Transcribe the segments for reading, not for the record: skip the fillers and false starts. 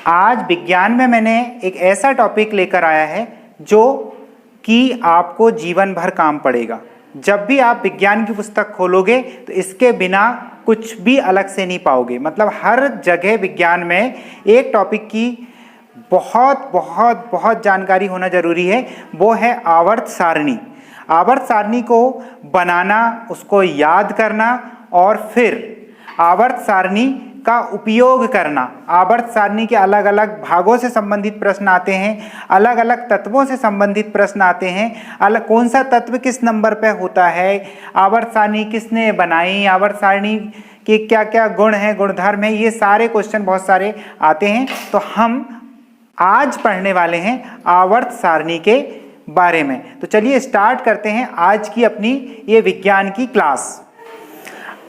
आज विज्ञान में मैंने एक ऐसा टॉपिक लेकर आया है जो कि आपको जीवन भर काम पड़ेगा। जब भी आप विज्ञान की पुस्तक खोलोगे तो इसके बिना कुछ भी अलग से नहीं पाओगे। मतलब हर जगह विज्ञान में एक टॉपिक की बहुत बहुत बहुत जानकारी होना जरूरी है, वो है आवर्त सारणी। आवर्त सारणी को बनाना, उसको याद करना और फिर आवर्त सारणी का उपयोग करना। आवर्त सारणी के अलग अलग भागों से संबंधित प्रश्न आते हैं, अलग अलग तत्वों से संबंधित प्रश्न आते हैं, अलग कौन सा तत्व किस नंबर पे होता है, आवर्त सारणी किसने बनाई, आवर्त सारणी के क्या क्या गुण हैं, गुणधर्म है, ये सारे क्वेश्चन बहुत सारे आते हैं। तो हम आज पढ़ने वाले हैं आवर्त सारणी के बारे में। तो चलिए स्टार्ट करते हैं आज की अपनी ये विज्ञान की क्लास।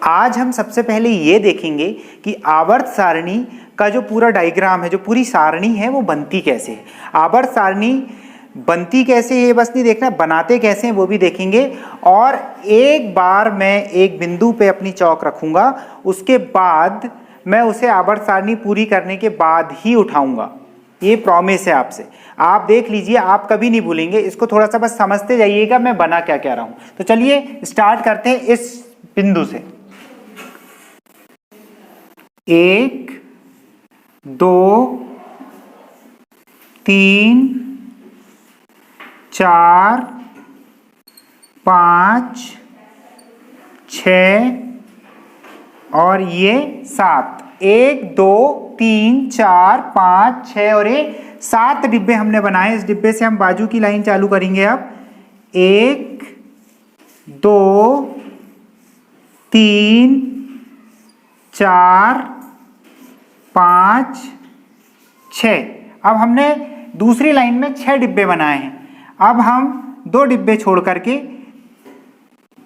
आज हम सबसे पहले ये देखेंगे कि आवर्त सारणी का जो पूरा डायग्राम है, जो पूरी सारणी है, वो बनती कैसे है। आवर्त सारणी बनती कैसे ये बस नहीं देखना, बनाते कैसे हैं वो भी देखेंगे। और एक बार मैं एक बिंदु पे अपनी चौक रखूंगा, उसके बाद मैं उसे आवर्त सारणी पूरी करने के बाद ही उठाऊंगा। ये प्रॉमिस है आपसे। आप देख लीजिए, आप कभी नहीं भूलेंगे। इसको थोड़ा सा बस समझते जाइएगा मैं बना क्या क्या रहा हूं। तो चलिए स्टार्ट करते हैं इस बिंदु से। 1 2 3 4 5 6 और ये 7। 1 2 3 4 5 6 और ये 7 डिब्बे हमने बनाए। इस डिब्बे से हम बाजू की लाइन चालू करेंगे। अब 1 2 3 4 5 6। अब हमने दूसरी लाइन में 6 डिब्बे बनाए हैं। अब हम 2 डिब्बे छोड़ करके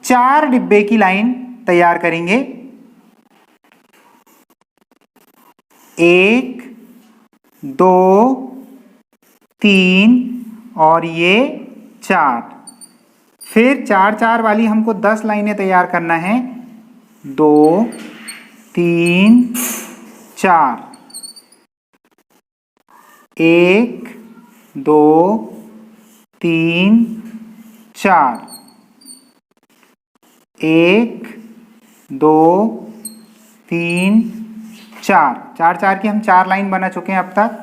4 डिब्बे की लाइन तैयार करेंगे। 1 2 3 और ये 4। फिर 4 4 वाली हमको 10 लाइनें तैयार करना है। 2 3 4। 1 2 3 4। 1 2 3 4। 4 4 की हम 4 लाइन बना चुके हैं अब तक।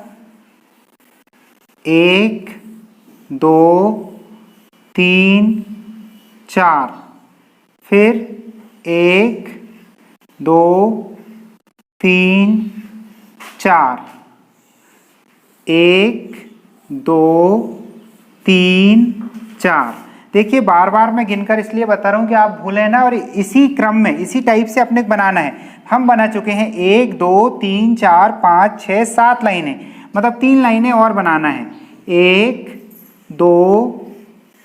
1 2 3 4। फिर 1 2 3 4। 1 2 3 4। देखिए बार बार मैं गिनकर इसलिए बता रहा हूं कि आप भूलें ना, और इसी क्रम में इसी टाइप से अपने बनाना है। हम बना चुके हैं 1 2 3 4 5 6 7 लाइनें, मतलब 3 लाइनें और बनाना है। 1 2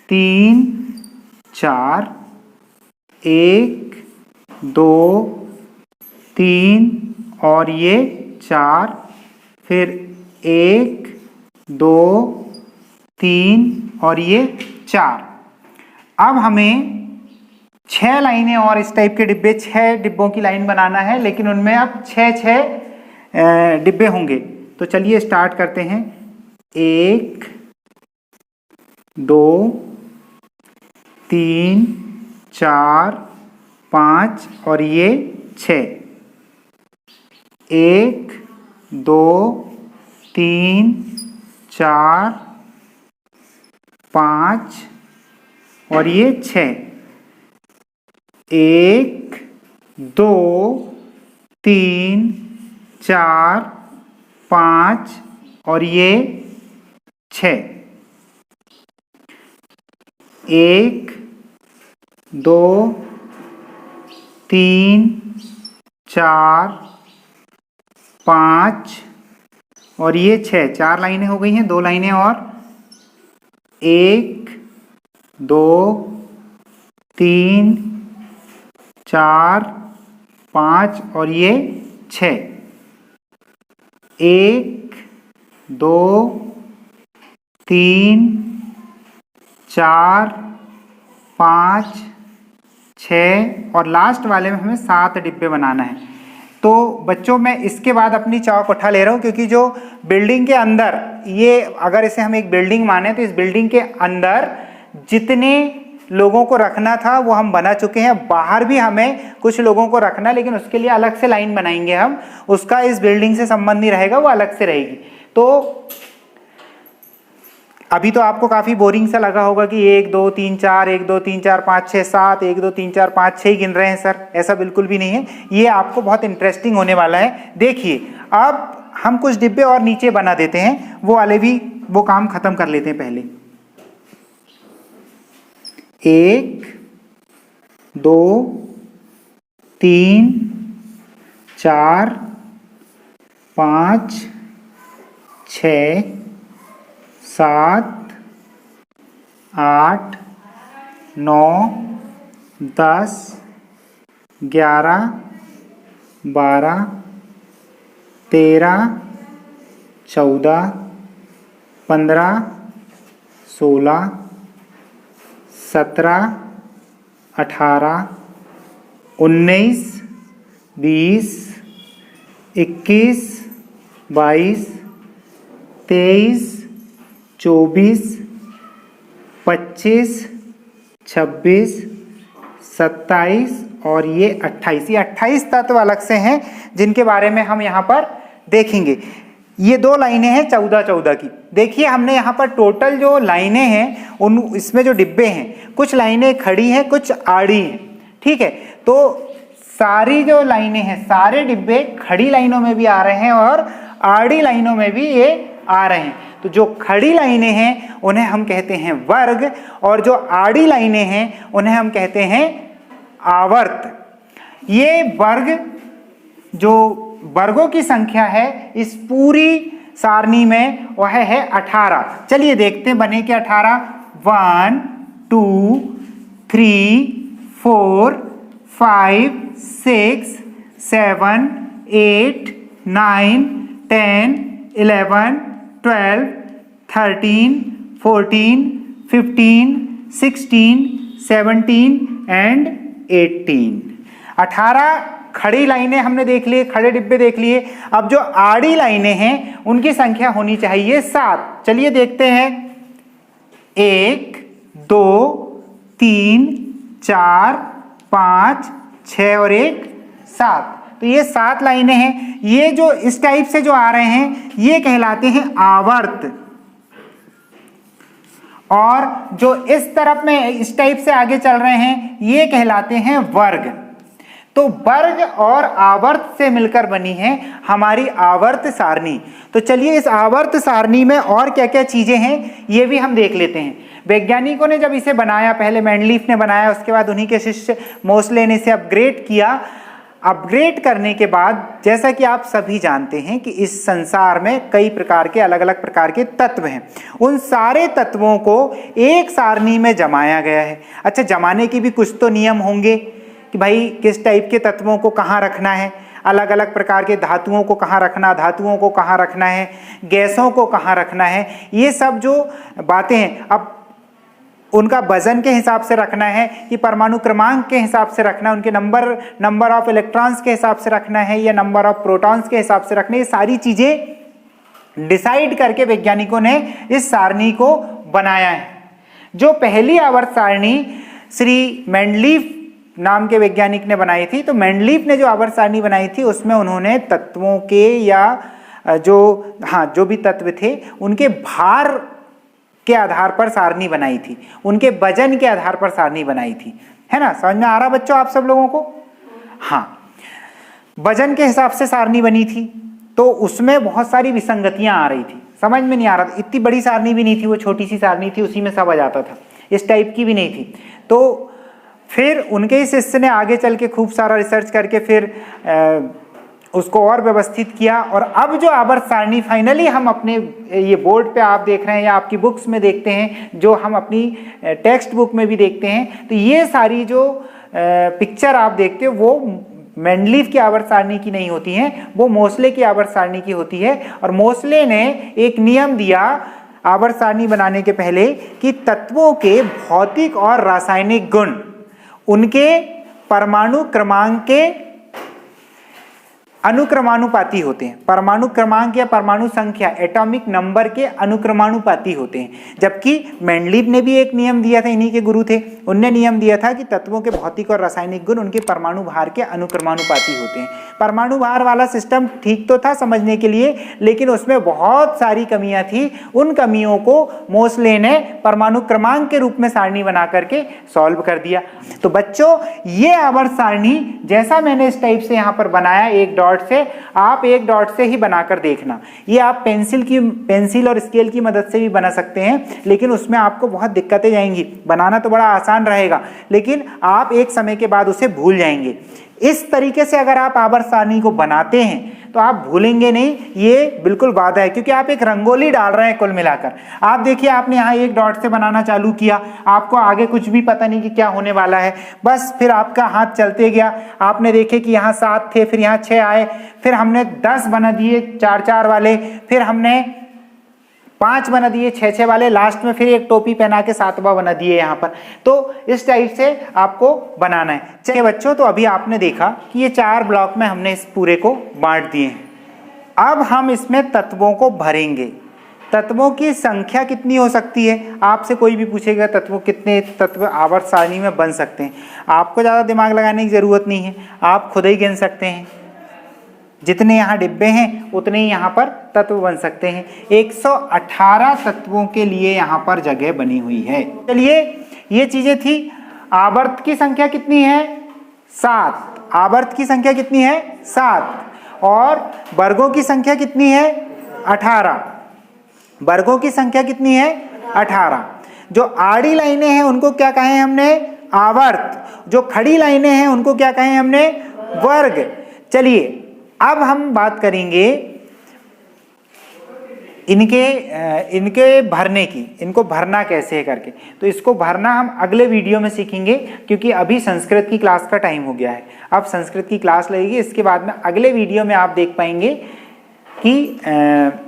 3 4। 1 2 3 और ये 4। फिर 1 2 3 और ये 4। अब हमें 6 लाइनें और इस टाइप के डिब्बे, 6 डिब्बों की लाइन बनाना है, लेकिन उनमें अब 6 डिब्बे होंगे। तो चलिए स्टार्ट करते हैं। 1 2 3 4 5 और ये 6। 1 2 3 4 5 और ये 6। 1 2 3 4 5 और ये 6। 1 2 3 4 5 और ये 6। 4 लाइनें हो गई हैं, 2 लाइनें और। 1 2 3 4 5 और ये 6। 1 2 3 4 5 6 और लास्ट वाले में हमें 7 डिब्बे बनाना है। तो बच्चों मैं इसके बाद अपनी चौक उठा ले रहा हूँ, क्योंकि जो बिल्डिंग के अंदर, ये अगर इसे हम एक बिल्डिंग माने तो इस बिल्डिंग के अंदर जितने लोगों को रखना था वो हम बना चुके हैं। बाहर भी हमें कुछ लोगों को रखना, लेकिन उसके लिए अलग से लाइन बनाएंगे हम, उसका इस बिल्डिंग से संबंध नहीं रहेगा, वो अलग से रहेगी। तो अभी तो आपको काफी बोरिंग सा लगा होगा कि 1 2 3 4 1 2 3 4 5 6 7 1 2 3 4 5 6 गिन रहे हैं सर, ऐसा बिल्कुल भी नहीं है। ये आपको बहुत इंटरेस्टिंग होने वाला है। देखिए अब हम कुछ डिब्बे और नीचे बना देते हैं, वो वाले भी वो काम खत्म कर लेते हैं पहले। 1 2 3 4 5 6 7 8 9 10 11 12 13 14 15 16 17 18 19 20 21 22 23 24 25 26 27 और ये 28। ये 28 तत्व अलग से हैं जिनके बारे में हम यहाँ पर देखेंगे। ये 2 लाइनें हैं 14-14 की। देखिए हमने यहाँ पर टोटल जो लाइनें हैं उन इसमें जो डिब्बे हैं, कुछ लाइनें खड़ी हैं, कुछ आड़ी हैं, ठीक है। तो सारी जो लाइनें हैं, सारे डिब्बे खड़ी लाइनों में भी आ रहे हैं और आड़ी लाइनों में भी ये आ रहे हैं। तो जो खड़ी लाइनें हैं उन्हें हम कहते हैं वर्ग, और जो आड़ी लाइनें हैं उन्हें हम कहते हैं आवर्त। ये वर्ग, जो वर्गों की संख्या है इस पूरी सारणी में, वह है 18। चलिए देखते हैं बने के 18। 1 2 3 4 5 6 7 8 9 10 11 12 13 14 15 16 17 एंड 18। 18 खड़ी लाइनें हमने देख लिए, खड़े डिब्बे देख लिए। अब जो आड़ी लाइनें हैं उनकी संख्या होनी चाहिए 7। चलिए देखते हैं। 1 2 3 4 5 6 और 1 7। तो ये 7 लाइनें हैं। ये जो इस टाइप से जो आ रहे हैं ये कहलाते हैं आवर्त, और जो इस तरफ में इस टाइप से आगे चल रहे हैं ये कहलाते हैं वर्ग। तो वर्ग और आवर्त से मिलकर बनी है हमारी आवर्त सारणी। तो चलिए इस आवर्त सारणी में और क्या क्या चीजें हैं ये भी हम देख लेते हैं। वैज्ञानिकों ने जब इसे बनाया, पहले मेंडलीफ ने बनाया, उसके बाद उन्हीं के शिष्य मोसले ने इसे अपग्रेड किया। अपग्रेड करने के बाद जैसा कि आप सभी जानते हैं कि इस संसार में कई प्रकार के अलग अलग प्रकार के तत्व हैं। उन सारे तत्वों को एक सारणी में जमाया गया है। अच्छा, जमाने की भी कुछ तो नियम होंगे कि भाई किस टाइप के तत्वों को कहाँ रखना है, अलग अलग प्रकार के धातुओं को कहाँ रखना, धातुओं को कहाँ रखना है, गैसों को कहाँ रखना है, ये सब जो बातें हैं। अब उनका वजन के हिसाब से रखना है कि परमाणु क्रमांक के हिसाब से रखना है, उनके नंबर ऑफ इलेक्ट्रॉन्स के हिसाब से रखना है या नंबर ऑफ प्रोटॉन्स के हिसाब से रखना है, ये सारी चीजें डिसाइड करके वैज्ञानिकों ने इस सारणी को बनाया है। जो पहली आवर्त सारणी श्री मेंडलीफ नाम के वैज्ञानिक ने बनाई थी, तो मेंडलीफ ने जो आवर्त सारणी बनाई थी उसमें उन्होंने तत्वों के या जो भी तत्व थे उनके भार के आधार पर सारणी बनाई थी, उनके वजन के आधार पर सारणी बनाई थी। है ना, समझ में आ रहा बच्चों आप सब लोगों को? हाँ, वजन के हिसाब से सारणी बनी थी तो उसमें बहुत सारी विसंगतियां आ रही थी, समझ में नहीं आ रहा था। इतनी बड़ी सारणी भी नहीं थी, वो छोटी सी सारणी थी, उसी में सब आ जाता था, इस टाइप की भी नहीं थी। तो फिर उनके ही शिष्य ने आगे चल के खूब सारा रिसर्च करके फिर उसको और व्यवस्थित किया, और अब जो आवर्त सारणी फाइनली हम अपने ये बोर्ड पे आप देख रहे हैं या आपकी बुक्स में देखते हैं, जो हम अपनी टेक्स्ट बुक में भी देखते हैं, तो ये सारी जो पिक्चर आप देखते हो वो मेंडलीफ की आवर्त सारणी की नहीं होती हैं, वो मोसले की आवर्त सारणी की होती है। और मोसले ने एक नियम दिया आवर्त सारणी बनाने के पहले कि तत्वों के भौतिक और रासायनिक गुण उनके परमाणु क्रमांक के अनुक्रमानुपाती होते हैं। परमाणु क्रमांक या परमाणु संख्या एटॉमिक नंबर के अनुक्रमानुपाती होते हैं। जबकि मेंडलीव ने भी एक नियम दिया था, इन्हीं के गुरु थे, उनने नियम दिया था कि तत्वों के भौतिक और रासायनिक गुण उनके परमाणु भार के अनुक्रमानुपाती होते हैं। परमाणु भार वाला सिस्टम ठीक तो था समझने के लिए, लेकिन उसमें बहुत सारी कमियां थी। उन कमियों को मोसले ने परमाणु क्रमांक के रूप में सारणी बना करके सॉल्व कर दिया। तो बच्चों, ये आवर्त सारणी जैसा मैंने इस टाइप से यहाँ पर बनाया, एक डॉट से, आप एक डॉट से ही बनाकर देखना। ये आप पेंसिल और स्केल की मदद से भी बना सकते हैं, लेकिन उसमें आपको बहुत दिक्कतें जाएंगी। बनाना तो बड़ा आसान रहेगा, लेकिन आप एक समय के बाद उसे भूल जाएंगे। इस तरीके से अगर आप आवर्त सारणी को बनाते हैं तो आप भूलेंगे नहीं, ये बिल्कुल वादा है, क्योंकि आप एक रंगोली डाल रहे हैं कुल मिलाकर। आप देखिए, आपने यहाँ एक डॉट से बनाना चालू किया, आपको आगे कुछ भी पता नहीं कि क्या होने वाला है, बस फिर आपका हाथ चलते गया। आपने देखे कि यहाँ 7 थे, फिर यहाँ 6 आए, फिर हमने 10 बना दिए 4-4 वाले, फिर हमने 5 बना दिए 6-6 वाले, लास्ट में फिर एक टोपी पहना के 7वां बना दिए यहाँ पर। तो इस टाइप से आपको बनाना है। चलिए बच्चों, तो अभी आपने देखा कि ये 4 ब्लॉक में हमने इस पूरे को बांट दिए हैं। अब हम इसमें तत्वों को भरेंगे। तत्वों की संख्या कितनी हो सकती है? आपसे कोई भी पूछेगा तत्वों कितने तत्व आवर्त सारणी में बन सकते हैं, आपको ज़्यादा दिमाग लगाने की ज़रूरत नहीं है, आप खुद ही गिन सकते हैं। जितने यहाँ डिब्बे हैं उतने ही यहाँ पर तत्व बन सकते हैं। 118 तत्वों के लिए यहाँ पर जगह बनी हुई है। चलिए, ये चीजें थी। आवर्त की संख्या कितनी है? 7। आवर्त की संख्या कितनी है? 7। और वर्गों की संख्या कितनी है? 18। वर्गों की संख्या कितनी है? 18। जो आड़ी लाइनें हैं उनको क्या कहें हमने? आवर्त। जो खड़ी लाइनें हैं उनको क्या कहें हमने? वर्ग। चलिए, अब हम बात करेंगे इनके भरने की। इनको भरना कैसे है करके, तो इसको भरना हम अगले वीडियो में सीखेंगे, क्योंकि अभी संस्कृत की क्लास का टाइम हो गया है। अब संस्कृत की क्लास लगेगी, इसके बाद में अगले वीडियो में आप देख पाएंगे कि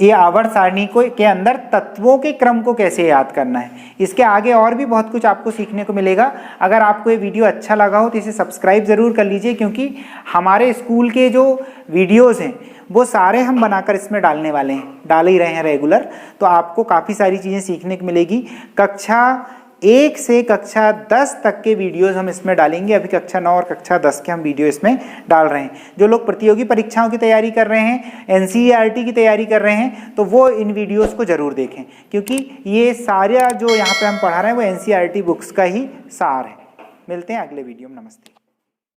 ये आवर्त सारणी को के अंदर तत्वों के क्रम को कैसे याद करना है। इसके आगे और भी बहुत कुछ आपको सीखने को मिलेगा। अगर आपको ये वीडियो अच्छा लगा हो तो इसे सब्सक्राइब ज़रूर कर लीजिए, क्योंकि हमारे स्कूल के जो वीडियोस हैं वो सारे हम बनाकर इसमें डालने वाले हैं, डाल ही रहे हैं रेगुलर। तो आपको काफ़ी सारी चीज़ें सीखने को मिलेगी। कक्षा 1 से कक्षा 10 तक के वीडियोस हम इसमें डालेंगे। अभी कक्षा 9 और कक्षा 10 के हम वीडियो इसमें डाल रहे हैं। जो लोग प्रतियोगी परीक्षाओं की तैयारी कर रहे हैं, NCERT की तैयारी कर रहे हैं, तो वो इन वीडियोस को ज़रूर देखें, क्योंकि ये सारा जो यहाँ पे हम पढ़ा रहे हैं वो NCERT बुक्स का ही सार है। मिलते हैं अगले वीडियो में। नमस्ते।